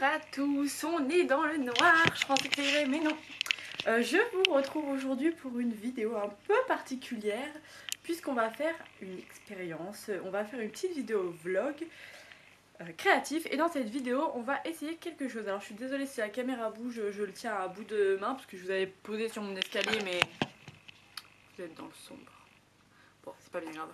Bonjour à tous, on est dans le noir, je pensais que ça irait mais non. Je vous retrouve aujourd'hui pour une vidéo un peu particulière puisqu'on va faire une expérience, on va faire une petite vidéo vlog créatif et dans cette vidéo on va essayer quelque chose. Alors je suis désolée si la caméra bouge, je le tiens à bout de main parce que je vous avais posé sur mon escalier mais vous êtes dans le sombre. Bon, c'est pas bien grave.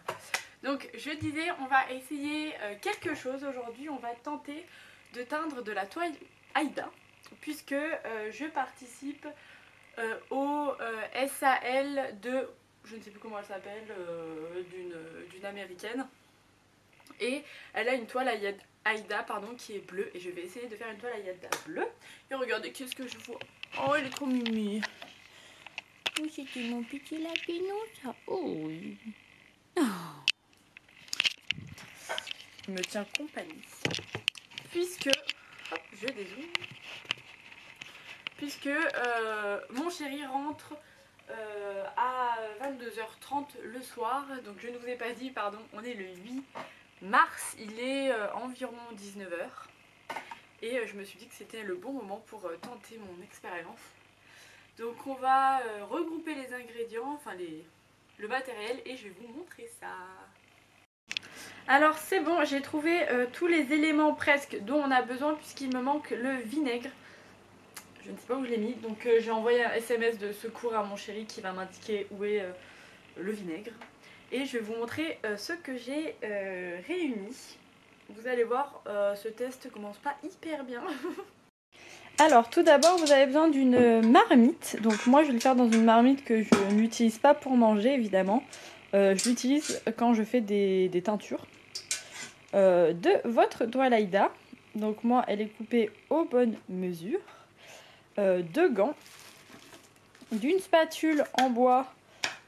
Donc je disais, on va essayer quelque chose aujourd'hui, on va tenter de teindre de la toile Aïda puisque je participe au SAL de, je ne sais plus comment elle s'appelle, d'une américaine et elle a une toile Aïda pardon, qui est bleue et je vais essayer de faire une toile Aïda bleue. Et regardez qu'est-ce que je vois, oh elle est trop mimi. Oh c'était mon petit lapinou ça, oh oui. Oh. Il me tient compagnie puisque hop, je dézoome puisque mon chéri rentre à 22h30 le soir, donc je ne vous ai pas dit, pardon, on est le 8 mars, il est environ 19h et je me suis dit que c'était le bon moment pour tenter mon expérience. Donc on va regrouper les ingrédients, enfin le matériel et je vais vous montrer ça. Alors c'est bon, j'ai trouvé tous les éléments presque dont on a besoin puisqu'il me manque le vinaigre. Je ne sais pas où je l'ai mis, donc j'ai envoyé un SMS de secours à mon chéri qui va m'indiquer où est le vinaigre. Et je vais vous montrer ce que j'ai réuni. Vous allez voir, ce test commence pas hyper bien. Alors tout d'abord vous avez besoin d'une marmite. Donc moi je vais le faire dans une marmite que je n'utilise pas pour manger évidemment. Je l'utilise quand je fais des teintures. De votre toile Aïda. Donc moi elle est coupée aux bonnes mesures. De gants. D'une spatule en bois.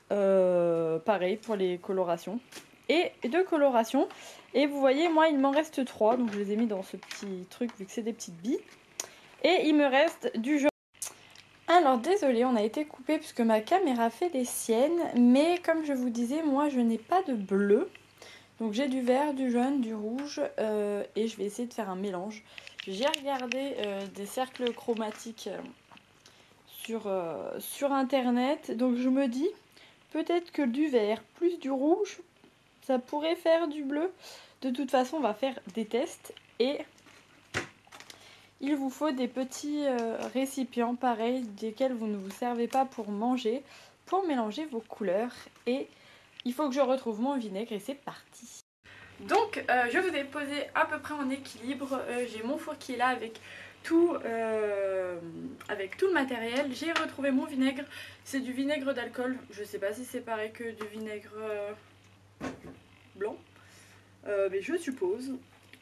Pareil pour les colorations. Et de colorations. Et vous voyez moi il m'en reste 3. Donc je les ai mis dans ce petit truc vu que c'est des petites billes. Et il me reste du jaune. Alors désolée, on a été coupé puisque ma caméra fait des siennes. Mais comme je vous disais, moi je n'ai pas de bleu. Donc j'ai du vert, du jaune, du rouge. Et je vais essayer de faire un mélange. J'ai regardé des cercles chromatiques sur internet. Donc je me dis, peut-être que du vert plus du rouge, ça pourrait faire du bleu. De toute façon, on va faire des tests. Et il vous faut des petits récipients pareils, desquels vous ne vous servez pas pour manger, pour mélanger vos couleurs. Et il faut que je retrouve mon vinaigre et c'est parti. Donc je vous ai posé à peu près en équilibre. J'ai mon four qui est là avec tout le matériel. J'ai retrouvé mon vinaigre. C'est du vinaigre d'alcool. Je sais pas si c'est pareil que du vinaigre blanc. Mais je suppose.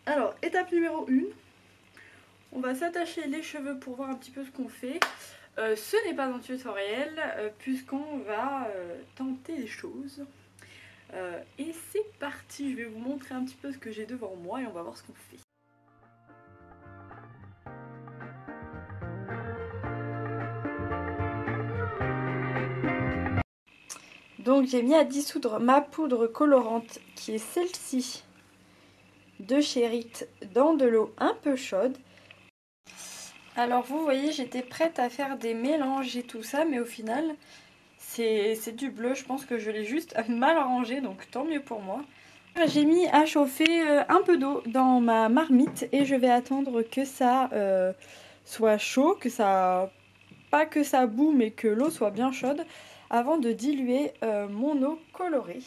Alors, étape numéro 1. On va s'attacher les cheveux pour voir un petit peu ce qu'on fait. Ce n'est pas un tutoriel puisqu'on va tenter les choses. Et c'est parti, je vais vous montrer un petit peu ce que j'ai devant moi et on va voir ce qu'on fait. Donc j'ai mis à dissoudre ma poudre colorante qui est celle-ci de Cherit dans de l'eau un peu chaude. Alors vous voyez, j'étais prête à faire des mélanges et tout ça, mais au final c'est du bleu. Je pense que je l'ai juste mal rangé, donc tant mieux pour moi. J'ai mis à chauffer un peu d'eau dans ma marmite et je vais attendre que ça soit chaud, que ça, pas que ça boue mais que l'eau soit bien chaude avant de diluer mon eau colorée.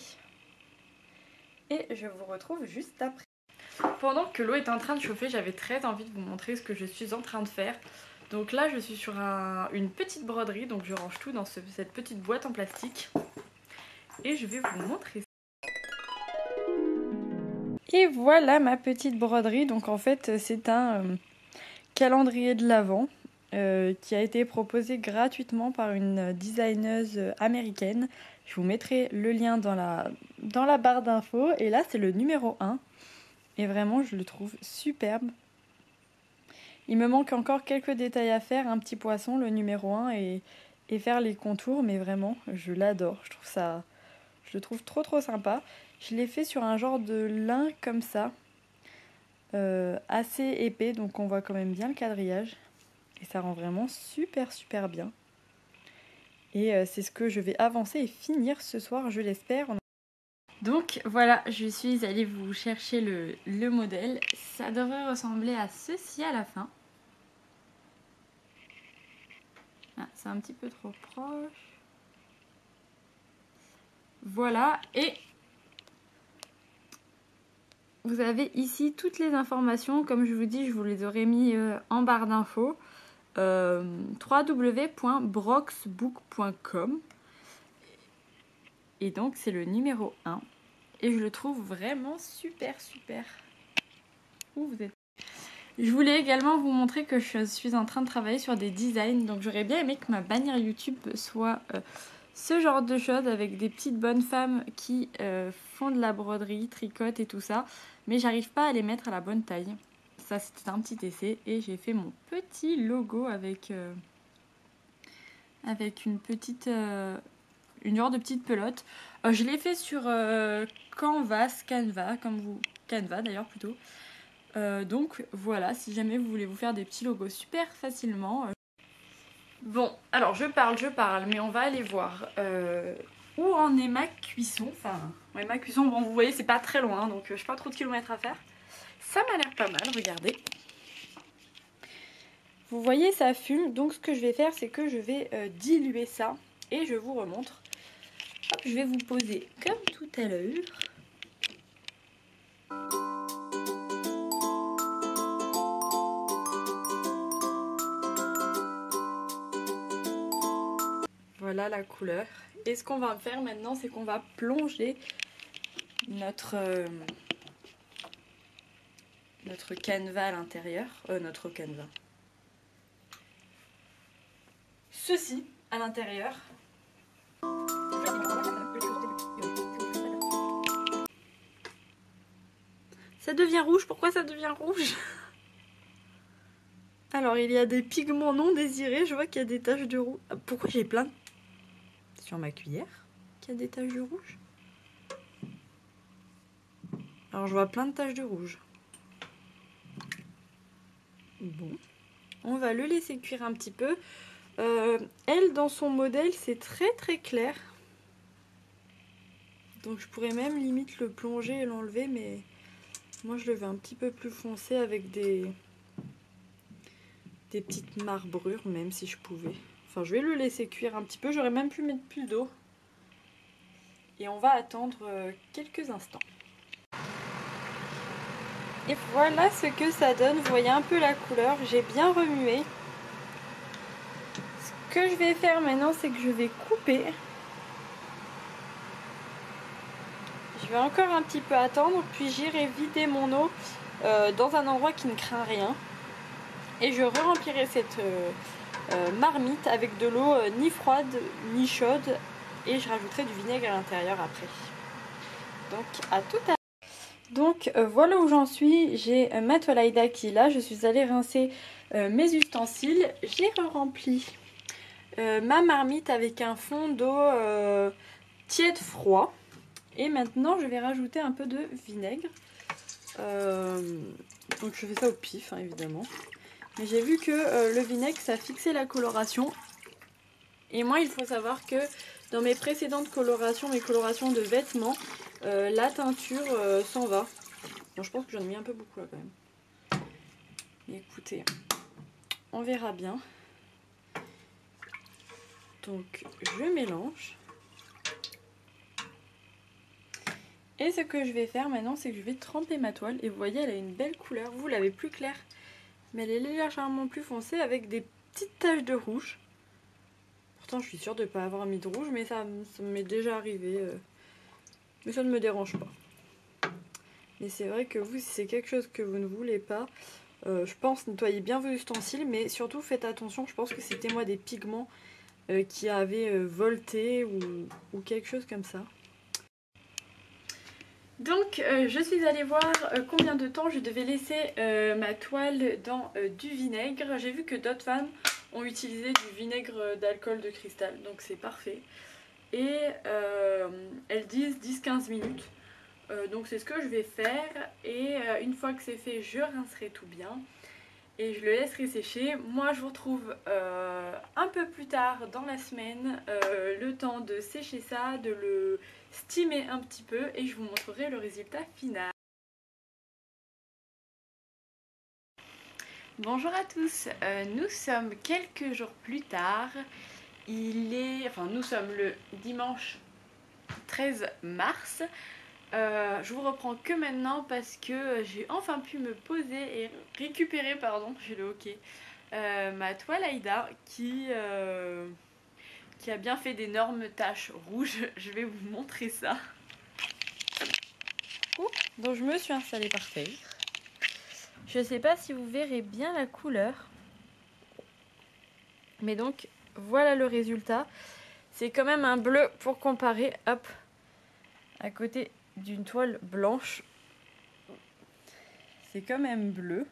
Et je vous retrouve juste après. Pendant que l'eau est en train de chauffer, j'avais très envie de vous montrer ce que je suis en train de faire. Donc là je suis sur une petite broderie, donc je range tout dans cette petite boîte en plastique. Et je vais vous montrer ça. Et voilà ma petite broderie. Donc en fait c'est un calendrier de l'Avent qui a été proposé gratuitement par une designeuse américaine. Je vous mettrai le lien dans la barre d'infos. Et là c'est le numéro 1. Et vraiment je le trouve superbe. Il me manque encore quelques détails à faire. Un petit poisson, le numéro 1 et faire les contours. Mais vraiment je l'adore. Je le trouve trop sympa. Je l'ai fait sur un genre de lin comme ça. assez épais, donc on voit quand même bien le quadrillage. Et ça rend vraiment super bien. Et c'est ce que je vais avancer et finir ce soir, je l'espère. Donc voilà, je suis allée vous chercher le modèle. Ça devrait ressembler à ceci à la fin. Ah, c'est un petit peu trop proche. Voilà, et vous avez ici toutes les informations. Comme je vous dis, je vous les aurais mis en barre d'infos. www.broxbook.com. Et donc c'est le numéro 1. Et je le trouve vraiment super. Où vous êtes? Je voulais également vous montrer que je suis en train de travailler sur des designs. Donc j'aurais bien aimé que ma bannière YouTube soit ce genre de choses avec des petites bonnes femmes qui font de la broderie, tricotent et tout ça. Mais j'arrive pas à les mettre à la bonne taille. Ça c'était un petit essai et j'ai fait mon petit logo avec une petite... une genre de petite pelote. Je l'ai fait sur Canva, Canva d'ailleurs plutôt. Donc voilà, si jamais vous voulez vous faire des petits logos super facilement. Bon, alors je parle, mais on va aller voir où en est ma cuisson. Enfin, ouais, ma cuisson, bon vous voyez c'est pas très loin, donc je n'ai pas trop de kilomètres à faire. Ça m'a l'air pas mal, regardez. Vous voyez ça fume, donc ce que je vais faire c'est que je vais diluer ça et je vous remontre. Hop, je vais vous poser comme tout à l'heure. Voilà la couleur. Et ce qu'on va faire maintenant, c'est qu'on va plonger notre canevas à l'intérieur. Notre canevas. Ceci à l'intérieur. Ça devient rouge. Pourquoi ça devient rouge? Alors, il y a des pigments non désirés. Je vois qu'il y a des taches de rouge. Pourquoi j'ai plein de... Sur ma cuillère qu'il y a des taches de rouge? Alors, je vois plein de taches de rouge. Bon. On va le laisser cuire un petit peu. Elle, dans son modèle, c'est très clair. Donc, je pourrais même limite le plonger et l'enlever, mais... Moi, je le veux un petit peu plus foncé avec des petites marbrures, même si je pouvais. Enfin, je vais le laisser cuire un petit peu. J'aurais même pu mettre plus d'eau. Et on va attendre quelques instants. Et voilà ce que ça donne. Vous voyez un peu la couleur. J'ai bien remué. Ce que je vais faire maintenant, c'est que je vais couper. Je vais encore un petit peu attendre, puis j'irai vider mon eau dans un endroit qui ne craint rien. Et je remplirai cette marmite avec de l'eau ni froide ni chaude. Et je rajouterai du vinaigre à l'intérieur après. Donc à tout à l'heure. Donc voilà où j'en suis. J'ai ma toalaïda qui est là. Je suis allée rincer mes ustensiles. J'ai rempli ma marmite avec un fond d'eau tiède froid. Et maintenant je vais rajouter un peu de vinaigre. Donc je fais ça au pif hein, évidemment. Mais j'ai vu que le vinaigre ça fixait la coloration. Et moi il faut savoir que dans mes précédentes colorations, mes colorations de vêtements, la teinture s'en va. Bon, je pense que j'en ai mis un peu beaucoup là quand même. Mais écoutez, on verra bien. Donc je mélange. Et ce que je vais faire maintenant, c'est que je vais tremper ma toile. Et vous voyez, elle a une belle couleur. Vous l'avez plus claire, mais elle est légèrement plus foncée avec des petites taches de rouge. Pourtant, je suis sûre de ne pas avoir mis de rouge, mais ça m'est déjà arrivé. Mais ça ne me dérange pas. Mais c'est vrai que vous, si c'est quelque chose que vous ne voulez pas, je pense nettoyer bien vos ustensiles. Mais surtout, faites attention, je pense que c'était moi des pigments qui avaient volté ou quelque chose comme ça. Donc je suis allée voir combien de temps je devais laisser ma toile dans du vinaigre. J'ai vu que d'autres fans ont utilisé du vinaigre d'alcool de cristal, donc c'est parfait. Et elles disent 10-15 minutes. Donc c'est ce que je vais faire et une fois que c'est fait je rincerai tout bien et je le laisserai sécher. Moi je vous retrouve un peu plus tard dans la semaine, le temps de sécher ça, de le steamer un petit peu et je vous montrerai le résultat final. Bonjour à tous, nous sommes quelques jours plus tard, nous sommes le dimanche 13 mars. Je vous reprends que maintenant parce que j'ai enfin pu me poser et récupérer, j'ai le hoquet, ma toile Aïda qui a bien fait d'énormes taches rouges. Je vais vous montrer ça. Donc je me suis installée par terre. Je sais pas si vous verrez bien la couleur, mais donc voilà le résultat. C'est quand même un bleu pour comparer, hop, à côté d'une toile blanche. C'est quand même bleu.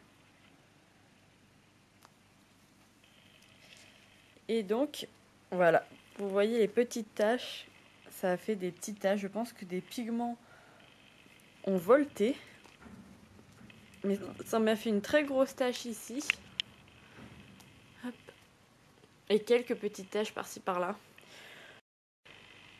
Et donc, voilà, vous voyez les petites taches, ça a fait des petites taches. Je pense que des pigments ont volté. Mais ça m'a fait une très grosse tache ici. Hop. Et quelques petites taches par-ci par-là.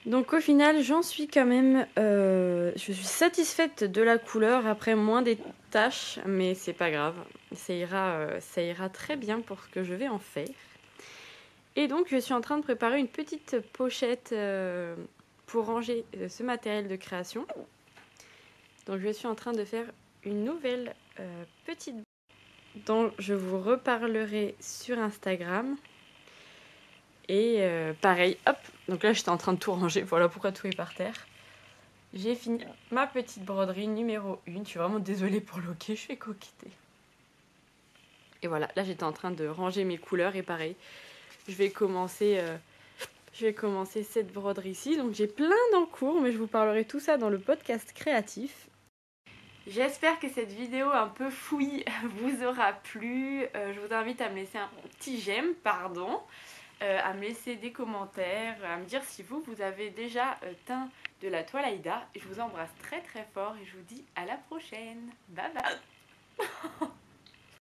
Donc au final, j'en suis quand même... je suis satisfaite de la couleur, après moins des taches, mais c'est pas grave. Ça ira très bien pour ce que je vais en faire. Et donc je suis en train de préparer une petite pochette pour ranger ce matériel de création. Donc je suis en train de faire une nouvelle petite dont je vous reparlerai sur Instagram. Et pareil, hop, donc là j'étais en train de tout ranger, voilà pourquoi tout est par terre. J'ai fini ma petite broderie numéro 1, je suis vraiment désolée pour le hoquet, je fais coqueter. Et voilà, là j'étais en train de ranger mes couleurs et pareil, je vais commencer cette broderie-ci. Donc j'ai plein d'encours, mais je vous parlerai tout ça dans le podcast créatif. J'espère que cette vidéo un peu fouillie vous aura plu. Je vous invite à me laisser un petit j'aime, à me laisser des commentaires, à me dire si vous avez déjà teint de la toile Aïda. Je vous embrasse très très fort et je vous dis à la prochaine. Bye bye.